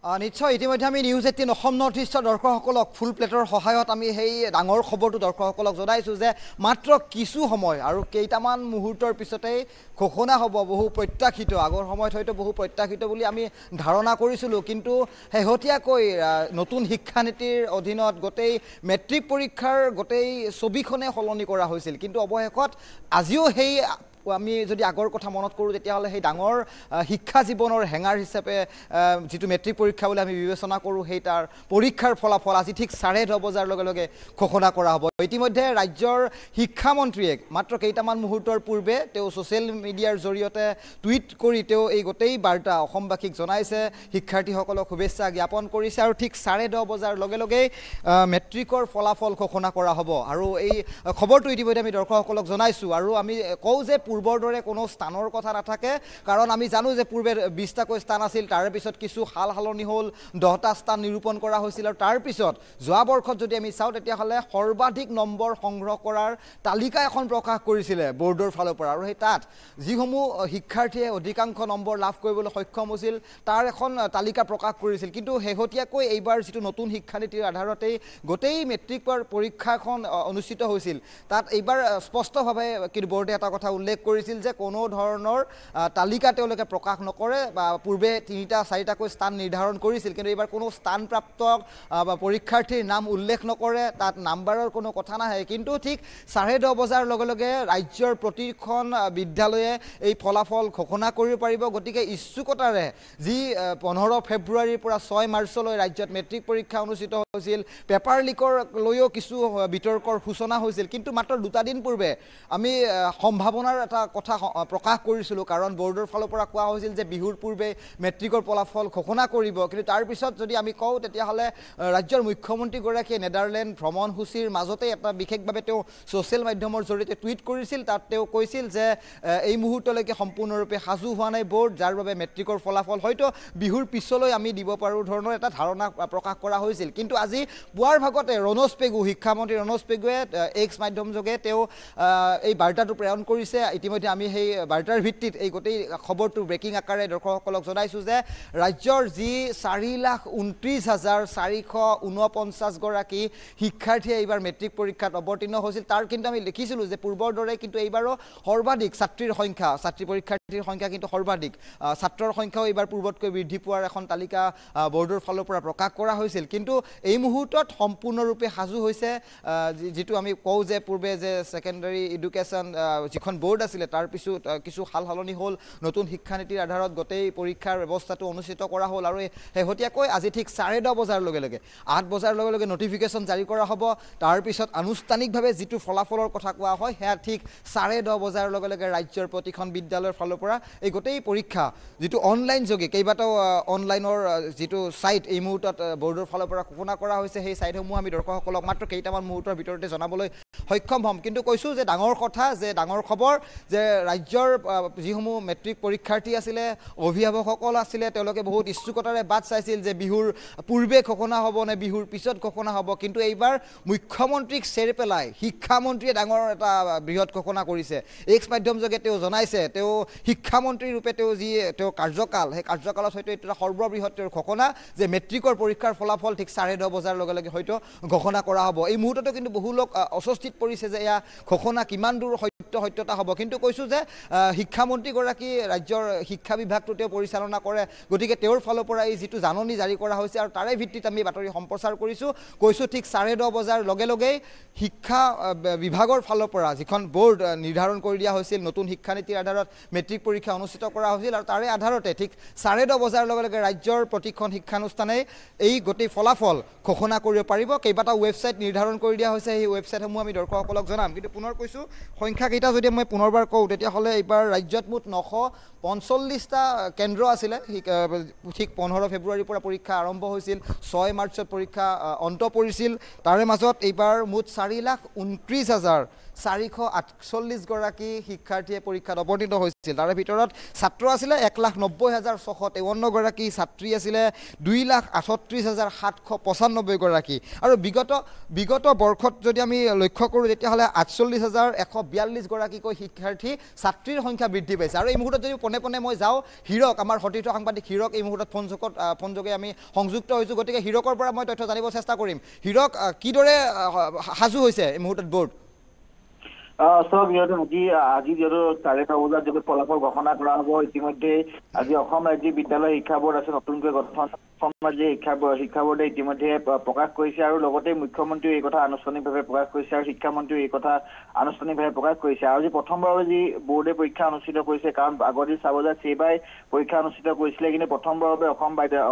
নিশ্চয় ইতিমধ্যে আমি নিউজ 18 অসম নৰ্থ ইষ্টৰ দৰ্শকসকলক ফুল প্লেটৰ সহায়ত আমি সেই ডাঙৰ খবৰটো দৰ্শকসকলক জনাইছোঁ যে মাত্ৰ কিছু সময় আৰু কেইটামান মুহূৰ্তৰ পিছতেই ঘোষণা হ'ব বহু প্ৰত্যাশিত আগৰ সময়ত হয়তো বহু প্ৰত্যাশিত বুলি আমি ধাৰণা কৰিছিলোঁ কিন্তু শেহতীয়াকৈ নতুন শিক্ষানীতিৰ অধীনত গোটেই মেট্ৰিক পৰীক্ষাৰ গোটেই ছবিখনে সলনি কৰা হৈছিল কিন্তু অৱশেষত আজিও সেই আমি যদি আগৰ কথা মনত কৰোঁ তেতিয়াহ'লে সেই ডাঙৰ শিক্ষা জীৱনৰ হেঙাৰ হিচাপে যিটো মেট্ৰিক পৰীক্ষা বুলি আমি বিবেচনা কৰোঁ সেই তাৰ পৰীক্ষাৰ ফলাফল আজি ঠিক 10:30 বজাৰ লগে লগে ঘোষণা কৰা হ'ব ইতিমধ্যে ৰাজ্যৰ শিক্ষামন্ত্ৰীয়ে মাত্ৰ কেইটামান মুহূৰ্তৰ পূৰ্বে তেওঁ ছ'চিয়েল মিডিয়াৰ জৰিয়তে টুইট কৰি তেওঁ এই গোটেই বাৰ্তা অসমবাসীক জনাইছে শিক্ষাৰ্থীসকলক শুভেচ্ছা জ্ঞাপন কৰিছে আৰু ঠিক 10:30 বজাৰ লগে লগেই মেট্ৰিকৰ ফলাফল ঘোষণা কৰা হ'ব আৰু এই খবৰটো ইতিমধ্যে আমি দৰ্শকসকলক জনাইছোঁ আৰু আমি কওঁ যে পূৰ্বৰ দৰে কোনো স্থানৰ কথা নাথাকে কাৰণ আমি জানো যে পূৰ্বে 20টাকৈ স্থান আছিল তাৰ পিছত কিছু হালসলনি হ'ল 10টা স্থান নিৰূপণ কৰা হৈছিল আৰু তাৰ পিছত যোৱা বৰ্ষত যদি আমি চাওঁ তেতিয়াহ'লে সৰ্বাধিক নম্বৰ সংগ্ৰহ কৰাৰ তালিকা এখন প্ৰকাশ কৰিছিলে বৰ্ডৰ ফালৰ পৰা আৰু সেই তাত যিসমূহ শিক্ষাৰ্থীয়ে অধিকাংশ নম্বৰ লাভ কৰিবলৈ সক্ষম হৈছিল তাৰ এখন তালিকা প্ৰকাশ কৰিছিল কিন্তু শেহতীয়াকৈ এইবাৰ যিটো নতুন শিক্ষানীতিৰ আধাৰতেই গোটেই মেট্ৰিকৰ পৰীক্ষাখন অনুষ্ঠিত হৈছিল তাত এইবাৰ স্পষ্টভাৱে কিন্তু বৰ্ডে এটা কথা উল্লেখ কৰিছিল যে কোনো ধৰণৰ তালিকা তেওঁলোকে প্ৰকাশ নকৰে বা পূৰ্বে 3টা 4টাকৈ স্থান নিৰ্ধাৰণ কৰিছিল কিন্তু এইবাৰ কোনো স্থানপ্ৰাপ্ত বা পৰীক্ষাৰ্থীৰ নাম উল্লেখ নকৰে তাত নাম্বাৰৰ কোনো কথা নাহে কিন্তু ঠিক 10:30 বজাৰ লগে লগে ৰাজ্যৰ প্ৰতিখন বিদ্যালয়ে এই ফলাফল ঘোষণা কৰিব পাৰিব গতিকে ইচ্ছুকতাৰে যি 15 ফেব্ৰুৱাৰীৰ পৰা 6 মাৰ্চলৈ ৰাজ্যত মেট্ৰিক পৰীক্ষা অনুষ্ঠিত হৈছিল পেপাৰ লিকৰ লৈও কিছু বিতৰ্কৰ সূচনা হৈছিল কিন্তু মাত্ৰ 2টা দিন পূৰ্বে আমি সম্ভাৱনাৰ এটা কথা প্ৰকাশ কৰিছিলোঁ কাৰণ বৰ্ডৰ ফালৰ পৰা কোৱা হৈছিল যে বিহুৰ পূৰ্বে মেট্ৰিকৰ ফলাফল ঘোষণা কৰিব কিন্তু তাৰ পিছত যদি আমি কওঁ তেতিয়াহ'লে ৰাজ্যৰ মুখ্যমন্ত্ৰীগৰাকীয়ে নেদাৰলেণ্ড ভ্ৰমণসূচীৰ মাজতে এটা বিশেষভাৱে তেওঁ ছ'চিয়েল মাধ্যমৰ জৰিয়তে টুইট কৰিছিল তাত তেওঁ কৈছিল যে এই মুহূৰ্তলৈকে সম্পূৰ্ণৰূপে সাজু হোৱা নাই বৰ্ড যাৰ বাবে মেট্ৰিকৰ ফলাফল হয়তো বিহুৰ পিছলৈ আমি দিব পাৰোঁ ধৰণৰ এটা ধাৰণা প্ৰকাশ কৰা হৈছিল কিন্তু আজি পুৱাৰ ভাগতে ৰণোজ পেগু শিক্ষামন্ত্ৰী ৰণোজ পেগুৱে এক্স মাধ্যমযোগে তেওঁ এই বাৰ্তাটো প্ৰেৰণ কৰিছে ইতিমধ্যে আমি সেই বাৰ্তাৰ ভিত্তিত এই গোটেই খবৰটো ব্ৰেকিং আকাৰে দৰ্শকসকলক জনাইছোঁ যে ৰাজ্যৰ যি 4,29,449 গৰাকী শিক্ষাৰ্থীয়ে এইবাৰ মেট্ৰিক পৰীক্ষাত অৱতীৰ্ণ হৈছিল তাৰ কিন্তু আমি লিখিছিলোঁ যে পূৰ্বৰ দৰে কিন্তু এইবাৰো সৰ্বাধিক ছাত্ৰী পৰীক্ষাৰ্থীৰ সংখ্যা কিন্তু সৰ্বাধিক ছাত্ৰৰ সংখ্যাও এইবাৰ পূৰ্বতকৈ বৃদ্ধি পোৱাৰ এখন তালিকা বৰ্ডৰ ফালৰ পৰা প্ৰকাশ কৰা হৈছিল কিন্তু এই মুহূৰ্তত সম্পূৰ্ণৰূপে সাজু হৈছে যিটো আমি কওঁ যে পূৰ্বে যে ছেকেণ্ডাৰী এডুকেশ্যন যিখন বৰ্ড আছিলে তাৰ পিছত কিছু সালসলনি হ'ল নতুন শিক্ষানীতিৰ আধাৰত গোটেই পৰীক্ষাৰ ব্যৱস্থাটো অনুষ্ঠিত কৰা হ'ল আৰু শেহতীয়াকৈ আজি ঠিক 10:30 বজাৰ লগে লগে 8 বজাৰ লগে লগে নটিফিকেশ্যন জাৰি কৰা হ'ব তাৰপিছত আনুষ্ঠানিকভাৱে যিটো ফলাফলৰ কথা কোৱা হয় সেয়া ঠিক 10:30 বজাৰ লগে লগে ৰাজ্যৰ প্ৰতিখন বিদ্যালয়ৰ ফালৰ পৰা এই গোটেই পৰীক্ষা যিটো অনলাইন যোগে কেইবাটাও অনলাইনৰ যিটো ছাইট এই মুহূৰ্তত বৰ্ডৰ ফালৰ পৰা ঘোষণা কৰা হৈছে সেই ছাইটসমূহ আমি দৰ্শকসকলক মাত্ৰ কেইটামান মুহূৰ্তৰ ভিতৰতে জনাবলৈ সক্ষম হ'ম কিন্তু কৈছোঁ যে ডাঙৰ কথা যে ডাঙৰ খবৰ যে ৰাজ্যৰ যিসমূহ মেট্ৰিক পৰীক্ষাৰ্থী আছিলে অভিভাৱকসকল আছিলে তেওঁলোকে বহুত ইচ্ছুকতাৰে বাট চাইছিল যে বিহুৰ পূৰ্বে ঘোষণা হ'ব নে বিহুৰ পিছত ঘোষণা হ'ব কিন্তু এইবাৰ মুখ্যমন্ত্ৰীক চেৰ পেলাই শিক্ষামন্ত্ৰীয়ে ডাঙৰ এটা বৃহৎ ঘোষণা কৰিছে এক্স মাধ্যমযোগে তেওঁ জনাইছে তেওঁ শিক্ষামন্ত্ৰী ৰূপে তেওঁ কাৰ্যকাল সেই কাৰ্যকালত হয়তো এইটো এটা সৰ্ববৃহৎ তেওঁৰ ঘোষণা যে মেট্ৰিকৰ পৰীক্ষাৰ ফলাফল ঠিক 10:30 বজাৰ লগে লগে হয়তো ঘোষণা কৰা হ'ব এই মুহূৰ্ততো কিন্তু বহু লোক অস্বস্তিত পৰিছে যে এয়া ঘোষণা কিমান দূৰ সত্যতা হ'ব কিন্তু কৈছোঁ যে শিক্ষামন্ত্ৰীগৰাকী ৰাজ্যৰ শিক্ষা বিভাগটো তেওঁ পৰিচালনা কৰে গতিকে তেওঁৰ ফালৰ পৰা এই যিটো জাননী জাৰি কৰা হৈছে আৰু তাৰে ভিত্তিত আমি বাতৰি সম্প্ৰচাৰ কৰিছোঁ কৈছোঁ ঠিক 10:30 বজাৰ লগে লগেই শিক্ষা বিভাগৰ ফালৰ পৰা যিখন বৰ্ড নিৰ্ধাৰণ কৰি দিয়া হৈছিল নতুন শিক্ষানীতিৰ আধাৰত মেট্ৰিক পৰীক্ষা অনুষ্ঠিত কৰা হৈছিল আৰু তাৰে আধাৰতে ঠিক 10:30 বজাৰ লগে লগে ৰাজ্যৰ প্ৰতিখন শিক্ষানুষ্ঠানে এই গোটেই ফলাফল ঘোষণা কৰিব পাৰিব কেইবাটা ৱেবছাইট নিৰ্ধাৰণ কৰি দিয়া হৈছে সেই ৱেবছাইটসমূহ আমি দৰ্শকসকলক জনাম কিন্তু পুনৰ কৈছোঁ সংখ্যাকেইটা যদি মই পুনৰবাৰ কওঁ তেতিয়াহ'লে এইবাৰ ৰাজ্যত মুঠ 945টা কেন্দ্ৰ আছিলে ঠিক 15 ফেব্ৰুৱাৰীৰ পৰা পৰীক্ষা আৰম্ভ হৈছিল 6 মাৰ্চত পৰীক্ষা অন্ত পৰিছিল তাৰে মাজত এইবাৰ মুঠ 4,29,448 গৰাকী শিক্ষাৰ্থীয়ে পৰীক্ষাত অৱতীৰ্ণ হৈছিল তাৰে ভিতৰত ছাত্ৰ আছিলে 1,90,653 গৰাকী, ছাত্ৰী আছিলে 2,38,795 গৰাকী। আৰু বিগত বৰ্ষত যদি আমি লক্ষ্য কৰোঁ তেতিয়াহ'লে 48,142 গৰাকীকৈ শিক্ষাৰ্থী ছাত্ৰীৰ সংখ্যা বৃদ্ধি পাইছে। আৰু এই মুহূৰ্তত যদি পোনে পোনে মই যাওঁ, হীৰক, আমাৰ সতীৰ্থ সাংবাদিক হীৰক এই মুহূৰ্তত ফোনযোগে আমি সংযুক্ত হৈছোঁ। গতিকে হীৰকৰ পৰা মই তথ্য জানিব চেষ্টা কৰিম। হীৰক, কিদৰে সাজু হৈছে এই মুহূৰ্তত বৰ্ড? চব আজি যিহেতু 4:30 বজাত যদি ফলাফল ঘোষণা কৰা হ'ব, ইতিমধ্যে আজি অসম ৰাজ্যিক বিদ্যালয় শিক্ষা বোৰ্ড আছে নতুনকৈ গঠন, অসম ৰাজ্যিক শিক্ষা বোৰ্ডে ইতিমধ্যে প্ৰকাশ কৰিছে আৰু লগতে মুখ্যমন্ত্ৰীয়ে এই কথা আনুষ্ঠানিকভাৱে প্ৰকাশ কৰিছে আৰু শিক্ষামন্ত্ৰীয়ে এই কথা আনুষ্ঠানিকভাৱে প্ৰকাশ কৰিছে। আৰু যি প্ৰথমবাৰৰ যি বোৰ্ডে পৰীক্ষা অনুষ্ঠিত কৰিছে, কাৰণ আগৰ দিন চাব যায় সেইবাই পৰীক্ষা অনুষ্ঠিত কৰিছিলে, কিন্তু প্ৰথমবাৰৰ বাবে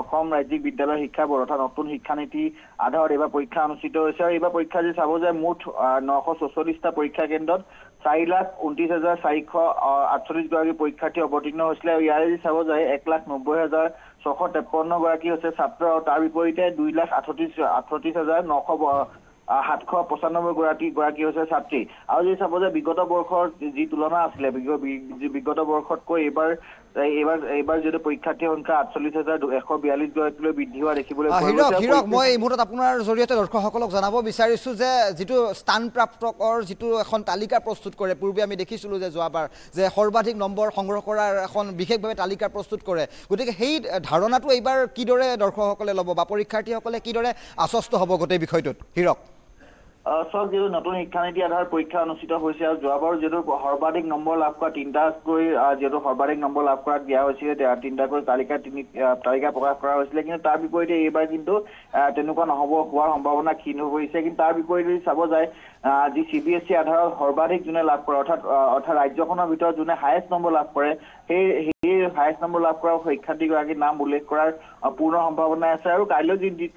অসম ৰাজ্যিক বিদ্যালয় শিক্ষা বোৰ্ড অৰ্থাৎ নতুন শিক্ষানীতি আধাৰত এইবাৰ পৰীক্ষা অনুষ্ঠিত হৈছে। আৰু এইবাৰ পৰীক্ষা যি চাব যায় মুঠ 944টা পৰীক্ষা কেন্দ্ৰত 4,29,448 গৰাকী পৰীক্ষাৰ্থী অৱতীৰ্ণ হৈছিলে। আৰু ইয়াৰে যি চাব যায় 1,90,653 গৰাকী হৈছে ছাত্ৰ, আৰু তাৰ বিপৰীতে 2,38,995 গৰাকী হৈছে ছাত্ৰী। আৰু যদি চাব যে বিগত বৰ্ষৰ যি তুলনা আছিলে, বিগত বৰ্ষতকৈ এইবাৰ যদি পৰীক্ষাৰ্থীৰ সংখ্যা 48,142 গৰাকীলৈ বৃদ্ধি হোৱা দেখিবলৈ পোৱা গৈছে। হীৰক, মই এই মুহূৰ্তত আপোনাৰ জৰিয়তে দৰ্শকসকলক জনাব বিচাৰিছোঁ যে যিটো স্থানপ্ৰাপ্তৰ যিটো এখন তালিকা প্ৰস্তুত কৰে, পূৰ্বে আমি দেখিছিলোঁ যে যোৱাবাৰ যে সৰ্বাধিক নম্বৰ সংগ্ৰহ কৰাৰ এখন বিশেষভাৱে তালিকা প্ৰস্তুত কৰে। গতিকে সেই ধাৰণাটো এইবাৰ কিদৰে দৰ্শকসকলে ল'ব বা পৰীক্ষাৰ্থীসকলে কিদৰে আশ্বস্ত হ'ব গোটেই বিষয়টোত? হীৰক, চব যিহেতু নতুন শিক্ষানীতি আধাৰ পৰীক্ষা অনুষ্ঠিত হৈছে আৰু যোৱাবাৰ যিহেতু সৰ্বাধিক নম্বৰ লাভ কৰা তিনিটাকৈ যিহেতু সৰ্বাধিক নম্বৰ লাভ কৰাত দিয়া হৈছিলে, তিনিটাকৈ তালিকা প্ৰকাশ কৰা হৈছিলে, কিন্তু তাৰ বিপৰীতে এইবাৰ কিন্তু তেনেকুৱা হোৱাৰ সম্ভাৱনা ক্ষীণ হৈ পৰিছে। কিন্তু তাৰ বিপৰীতে যদি চাব যায় যি CBSE আধাৰত সৰ্বাধিক যোনে লাভ কৰে, অৰ্থাৎ ৰাজ্যখনৰ ভিতৰত যোনে হায়েষ্ট নম্বৰ লাভ কৰে, সেই হায়েষ্ট নম্বৰ লাভ কৰা শিক্ষাৰ্থীগৰাকীৰ নাম উল্লেখ কৰাৰ পূৰ্ণ সম্ভাৱনা আছে। আৰু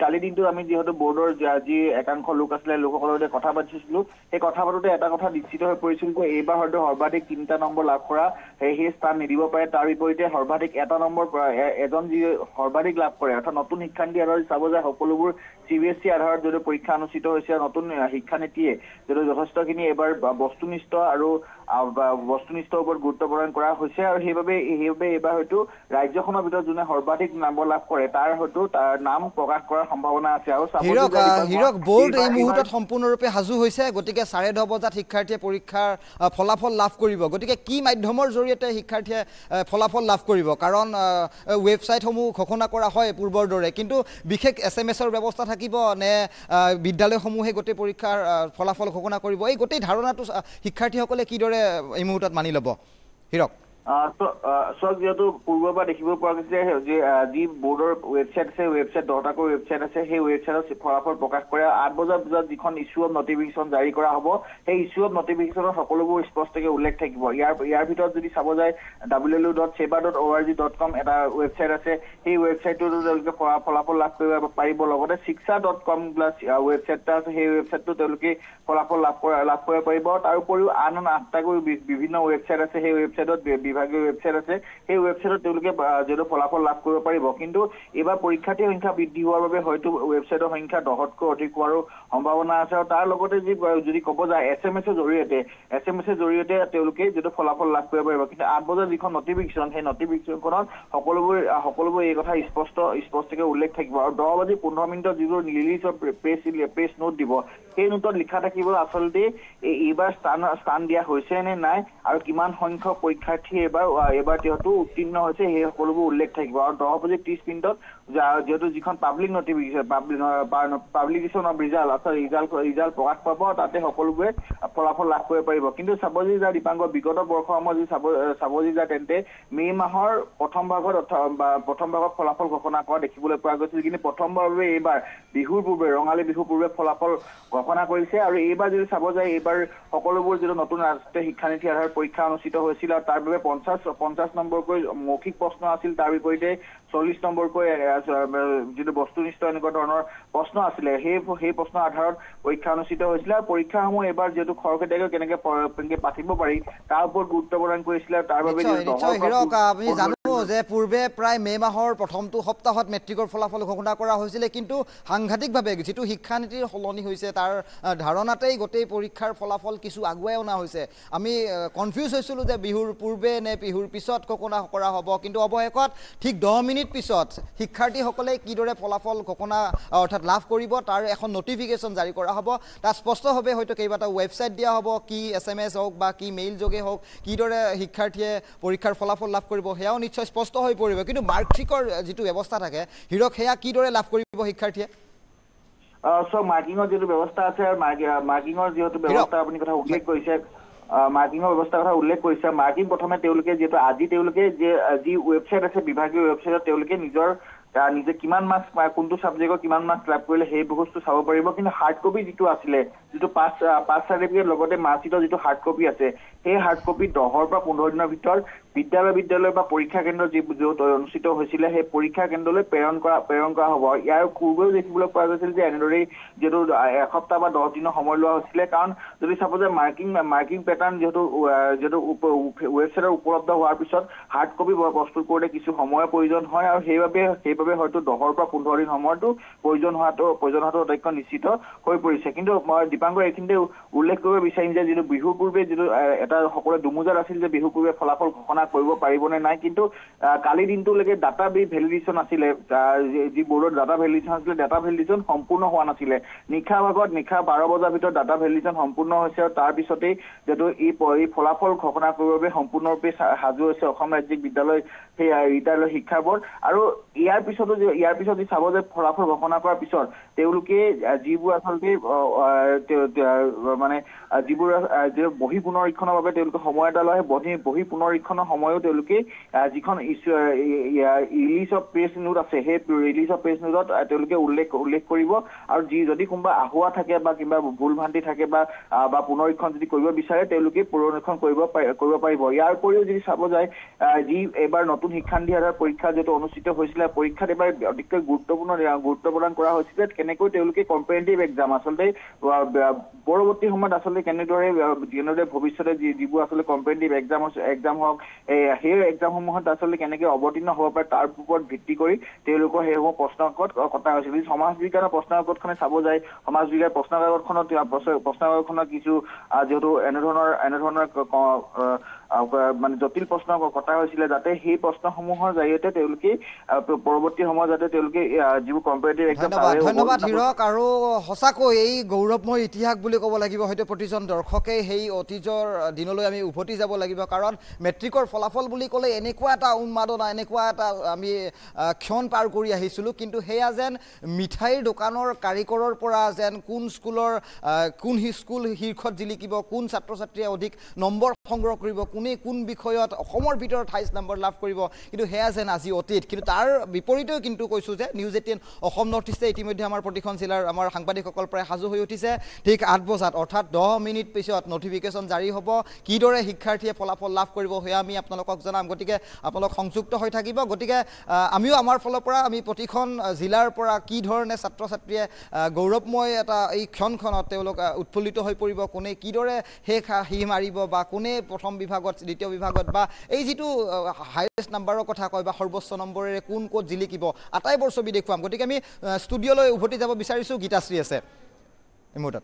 কালি দিনটো আমি যিহেতু বৰ্ডৰ যি একাংশ লোক আছিলে, লোকসকলৰ সৈতে কথা পাতিছিলো, সেই কথা পাতোতে এটা কথা নিশ্চিত হৈ পৰিছিল যে এইবাৰ হয়তো সৰ্বাধিক 3টা নম্বৰ লাভ কৰা সেই স্থান নিদিব পাৰে। তাৰ বিপৰীতে সৰ্বাধিক এটা নম্বৰ এজন যি সৰ্বাধিক লাভ কৰে, অৰ্থাৎ নতুন শিক্ষানীতি আধাৰত চাব যায় সকলোবোৰ CBSE আধাৰত যদি পৰীক্ষা অনুষ্ঠিত হৈছে, নতুন শিক্ষানীতিয়ে যদি যথেষ্টখিনি এইবাৰ বস্তুনিষ্ঠ ওপৰত গুৰুত্ব প্ৰদান কৰা হৈছে। আৰু সেইবাবে এইবাৰ হয়তো ৰাজ্যখনৰ ভিতৰত যোনে সৰ্বাধিক নম্বৰ লাভ কৰে তাৰ হয়তো তাৰ নাম প্ৰকাশ কৰাৰ সম্ভাৱনা আছে। আৰু হীৰক, বৰ্ড এই মুহূৰ্তত সম্পূৰ্ণৰূপে সাজু হৈছে। গতিকে 10:30 বজাত শিক্ষাৰ্থীয়ে পৰীক্ষাৰ ফলাফল লাভ কৰিব। গতিকে কি মাধ্যমৰ জৰিয়তে শিক্ষাৰ্থীয়ে ফলাফল লাভ কৰিব? কাৰণ ৱেবছাইটসমূহ ঘোষণা কৰা হয় পূৰ্বৰ দৰে, কিন্তু বিশেষ SMS-ৰ ব্যৱস্থা থাকিব নে বিদ্যালয়সমূহে গোটেই পৰীক্ষাৰ ফলাফল ঘোষণা কৰিব? এই গোটেই ধাৰণাটো শিক্ষাৰ্থীসকলে কিদৰে এই মুহূৰ্তত মানি ল'ব? হীৰক, যিহেতু পূৰ্বৰ পৰা দেখিব পোৱা গৈছে যে যি বৰ্ডৰ ৱেবছাইট আছে, 10টাকৈ ৱেবছাইট আছে, সেই ৱেবছাইটত ফলাফল প্ৰকাশ কৰে। 8 বজাত যিখন ইছ্যু অফ নটিফিকেশ্যন জাৰি কৰা হ'ব, সেই ইছ্যু অফ নটিফিকেশ্যনত সকলোবোৰ স্পষ্টকৈ উল্লেখ থাকিব। ইয়াৰ ভিতৰত যদি চাব যায় www.seba.org.com এটা ৱেবছাইট আছে, সেই ৱেবছাইটটোতো তেওঁলোকে ফলাফল লাভ কৰিব পাৰিব। লগতে shiksha.com ৱেবছাইট এটা আছে, সেই ৱেবছাইটটো তেওঁলোকে ফলাফল লাভ কৰিব পাৰিব। তাৰ উপৰিও আন 8টাকৈ বিভিন্ন ৱেবছাইট আছে, সেই ৱেবছাইটত বিভাগীয় ৱেবছাইট আছে, সেই ৱেবছাইটত তেওঁলোকে যিহেতু ফলাফল লাভ কৰিব পাৰিব। কিন্তু এইবাৰ পৰীক্ষাৰ্থীৰ সংখ্যা বৃদ্ধি হোৱাৰ বাবে হয়তো ৱেবছাইটৰ সংখ্যা 10তকৈ অধিক হোৱাৰো সম্ভাৱনা আছে। আৰু তাৰ লগতে যদি ক'ব যায় SMS-ৰ জৰিয়তে তেওঁলোকে যিটো ফলাফল লাভ কৰিব পাৰিব। কিন্তু 8 বজাত যিখন নটিফিকেশ্যন, সেই নটিফিকেশ্যনখনত সকলোবোৰ এই কথা স্পষ্টকৈ উল্লেখ থাকিব। আৰু 10:15 যিবোৰ ৰিলিজ অফ প্ৰেছ নোট দিব, সেই নোটত লিখা থাকিব আচলতে এইবাৰ স্থান দিয়া হৈছে নে নাই আৰু কিমান সংখ্যক পৰীক্ষাৰ্থী এইবাৰ যিহেতু উত্তীৰ্ণ হৈছে, সেই সকলোবোৰ উল্লেখ থাকিব। আৰু 10:30 যিহেতু যিখন public notification publication of result, অৰ্থাৎ ৰিজাল্ট প্ৰকাশ পাব, তাতে সকলোবোৰে ফলাফল লাভ কৰিব পাৰিব। কিন্তু চাব যি যায় দীপাংকৰ, বিগত বৰ্ষসমূহ যদি চাব যি যায় তেন্তে মে' মাহৰ প্ৰথম ভাগত ফলাফল ঘোষণা কৰা দেখিবলৈ পোৱা গৈছিল। কিন্তু প্ৰথমবাৰৰ বাবে এইবাৰ বিহুৰ পূৰ্বে, ৰঙালী বিহুৰ পূৰ্বে ফলাফল ঘোষণা কৰিছে। আৰু এইবাৰ যদি চাব যায়, এইবাৰ সকলোবোৰ যিটো নতুন ৰাষ্ট্ৰীয় শিক্ষানীতি আধাৰত পৰীক্ষা অনুষ্ঠিত হৈছিল, আৰু তাৰ বাবে 50 নম্বৰকৈ মৌখিক প্ৰশ্ন আছিল, তাৰ বিপৰীতে 40 নম্বৰকৈ যিটো বস্তুনিষ্ঠ এনেকুৱা ধৰণৰ প্ৰশ্ন আছিলে, সেই প্ৰশ্নৰ আধাৰত পৰীক্ষা অনুষ্ঠিত হৈছিলে। আৰু পৰীক্ষাসমূহ এইবাৰ যিহেতু খৰখেদীয়াকৈ কেনেকে পাতিব পাৰি তাৰ ওপৰত গুৰুত্ব প্ৰদান কৰিছিলে। তাৰ বাবে যে পূৰ্বে প্ৰায় মে মাহৰ প্ৰথমটো সপ্তাহত মেট্ৰিকৰ ফলাফল ঘোষণা কৰা হৈছিলে কিন্তু সাংঘাতিকভাৱে যিটো শিক্ষানীতিৰ সলনি হৈছে তাৰ ধাৰণাতেই গোটেই পৰীক্ষাৰ ফলাফল কিছু আগুৱাই অনা হৈছে আমি কনফিউজ হৈছিলোঁ যে বিহুৰ পূৰ্বে নে বিহুৰ পিছত ঘোষণা কৰা হ'ব কিন্তু অৱশেষত ঠিক 10 মিনিট পিছত শিক্ষাৰ্থীসকলে কিদৰে ফলাফল ঘোষণা অৰ্থাৎ লাভ কৰিব তাৰ এখন নটিফিকেশ্যন জাৰি কৰা হ'ব তাত স্পষ্টভাৱে হয়তো কেইবাটা ৱেবছাইট দিয়া হ'ব কি SMS হওক বা কি মেইল যোগে হওক কিদৰে শিক্ষাৰ্থীয়ে পৰীক্ষাৰ ফলাফল লাভ কৰিব সেয়াও নিশ্চয় স্পষ্ট হৈ পৰিব কিন্তু মাৰ্কশ্বিটৰ যিটো ব্যৱস্থা থাকে হিৰক সেয়া কিদৰে লাভ কৰিব শিক্ষাৰ্থীয়ে মাৰ্কিঙৰ যিটো ব্যৱস্থা আছে মাৰ্কিঙৰ যিহেতু ব্যৱস্থা আপুনি কথা উল্লেখ কৰিছে মাৰ্কিঙৰ ব্যৱস্থাৰ কথা উল্লেখ কৰিছে মাৰ্কিং প্ৰথমে তেওঁলোকে যিহেতু আজি তেওঁলোকে যি ৱেবছাইট আছে বিভাগীয় ৱেবছাইটত তেওঁলোকে নিজে কিমান মাৰ্কছ কোনটো ছাবজেক্টৰ কিমান মাৰ্কছ লাভ কৰিলে সেই বস্তু চাব পাৰিব কিন্তু হাৰ্ড কপি যিটো আছিলে যিটো পাছ চাৰ্টিফিকেট লগতে মাৰ্কশ্বিটৰ যিটো হাৰ্ড কপি আছে সেই হাৰ্ড কপি 10 পৰা 15 দিনৰ ভিতৰত বিদ্যালয় বা পৰীক্ষা কেন্দ্ৰ য'ত অনুষ্ঠিত হৈছিলে সেই পৰীক্ষা কেন্দ্ৰলৈ প্ৰেৰণ কৰা হ'ব ইয়াৰ পূৰ্বেও দেখিবলৈ পোৱা গৈছিল যে এনেদৰেই যিহেতু এসপ্তাহ বা 10 দিনৰ সময় লোৱা হৈছিলে কাৰণ যদি চাব যে মাৰ্কিং পেটাৰ্ণ যিহেতু ৱেবছাইটত উপলব্ধ হোৱাৰ পিছত হাৰ্ড কপি প্ৰস্তুত কৰোঁতে কিছু সময়ৰ প্ৰয়োজন হয় আৰু সেইবাবে হয়তো 10 পৰা 15 দিন সময়তো প্ৰয়োজন হোৱাটো অত্যন্ত নিশ্চিত হৈ পৰিছে কিন্তু মই দীপাংকৰ এইখিনিতে উল্লেখ কৰিব বিচাৰিম যে যিটো বিহুৰ পূৰ্বে যিটো এটা সকলোৱে দুমুজাৰ আছিল যে বিহুৰ পূৰ্বে ফলাফল ঘোষণা কৰিব পাৰিবনে নাই কিন্তু কালি দিনটোলৈকে ডাটা ভেলিডেশ্যন আছিলে যি বৰ্ডৰ ডাটা ভেলিডেশ্যন আছিলে ডাটা ভেলিডেশ্যন সম্পূৰ্ণ হোৱা নাছিলে নিশা 12 বজাৰ ভিতৰত ডাটা ভেলিডেশ্যন সম্পূৰ্ণ হৈছে আৰু তাৰপিছতেই যিহেতু এই ফলাফল ঘোষণা কৰিবৰ বাবে সম্পূৰ্ণৰূপে সাজু হৈছে অসম ৰাজ্যিক বিদ্যালয় শিক্ষা বৰ্ড আৰু ইয়াৰ পিছত চাব যে ফলাফল ঘোষণা কৰাৰ পিছত তেওঁলোকে যিবোৰ আচলতে মানে যিবোৰ বহি পুনৰীক্ষণৰ বাবে তেওঁলোকে সময় এটা লয় বহি পুনৰীক্ষণৰ সময়ও তেওঁলোকে যিখন ৰিলিজ অফ প্ৰেছ নোট আছে সেই ৰিলিজ অফ প্ৰেছ নোটত তেওঁলোকে উল্লেখ কৰিব আৰু যদি কোনোবা আহুৱা থাকে বা কিবা ভুল ভ্ৰান্তি থাকে বা পুনৰীক্ষণ যদি কৰিব বিচাৰে তেওঁলোকে পুনৰীক্ষণ কৰিব পাৰিব ইয়াৰ উপৰিও যদি চাব যায় যি এবাৰ নতুন শিক্ষানীতি আধাৰ পৰীক্ষা যিটো অনুষ্ঠিত হৈছিলে পৰীক্ষাত এবাৰ অতিকৈ গুৰুত্ব প্ৰদান কৰা হৈছিলে কেনেকৈ তেওঁলোকে কম্পেৰেটিভ এক্সাম আচলতে পৰৱৰ্তী সময়ত আচলতে কেনেদৰে ভৱিষ্যতে যিবোৰ আচলতে কম্পেৰেটিভ এক্সাম হওক সেই এক্সামসমূহত আচলতে কেনেকৈ অৱতীৰ্ণ হ'ব পাৰে তাৰ ওপৰত ভিত্তি কৰি তেওঁলোকৰ সেইসমূহ প্ৰশ্নকাকত কটা হৈছিল সমাজ বিজ্ঞানৰ প্ৰশ্নকাকতখনে চাব যায় সমাজ বিজ্ঞান প্ৰশ্নকাকতখনত কিছু যিহেতু এনেধৰণৰ মানে জটিল প্ৰশ্ন কটা হৈছিলে যাতে সেই প্ৰশ্নসমূহৰ জৰিয়তে তেওঁলোকে পৰৱৰ্তী সময়ত যাতে তেওঁলোকে যিবোৰ কম্পেৰেটিভ এক্সাম ধন্যবাদ হিৰক আৰু সঁচাকৈ এই গৌৰৱময় ইতিহাস বুলি ক'ব লাগিব হয়তো প্ৰতিজন দৰ্শকে সেই অতীজৰ দিনলৈ আমি উভতি যাব লাগিব কাৰণ মেট্ৰিকৰ ফলাফল বুলি ক'লে এনেকুৱা এটা উন্মাদনা এনেকুৱা এটা আমি ক্ষণ পাৰ কৰি আহিছিলোঁ কিন্তু সেয়া যেন মিঠাইৰ দোকানৰ কাৰিকৰৰ পৰা যেন কোন স্কুলৰ কোন স্কুল শীৰ্ষত জিলিকিব কোন ছাত্ৰ ছাত্ৰীয়ে অধিক নম্বৰ সংগ্ৰহ কৰিব কোন বিষয়ত অসমৰ ভিতৰত 28 নম্বৰ লাভ কৰিব কিন্তু সেয়া যেন আজি অতীত কিন্তু তাৰ বিপৰীতেও কিন্তু কৈছোঁ যে নিউজ 18 অসম নৰ্থ ইষ্টে ইতিমধ্যে আমাৰ প্ৰতিখন জিলাৰ আমাৰ সাংবাদিকসকল প্ৰায় সাজু হৈ উঠিছে ঠিক 8 বজাত অৰ্থাৎ 10 মিনিট পিছত নটিফিকেশ্যন জাৰি হ'ব কিদৰে শিক্ষাৰ্থীয়ে ফলাফল লাভ কৰিব সেয়া আমি আপোনালোকক জনাম গতিকে আপোনালোক সংযুক্ত হৈ থাকিব গতিকে আমিও আমাৰ ফালৰ পৰা আমি প্ৰতিখন জিলাৰ পৰা কি ধৰণে ছাত্ৰ ছাত্ৰীয়ে গৌৰৱময় এটা এই ক্ষণখনত তেওঁলোক উৎফুল্লিত হৈ পৰিব কোনে কিদৰে শেষ মাৰিব বা কোনে প্ৰথম বিভাগত দ্বিতীয় বিভাগত বা এই যিটো হাইয়েষ্ট নাম্বাৰৰ কথা কয় বা সৰ্বোচ্চ নম্বৰেৰে কোন ক'ত জিলিকিব আটাইবোৰ ছবি দেখুৱাম গতিকে আমি ষ্টুডিঅ'লৈ উভতি যাব বিচাৰিছোঁ গীতাশ্ৰী আছে এই মুহূৰ্তত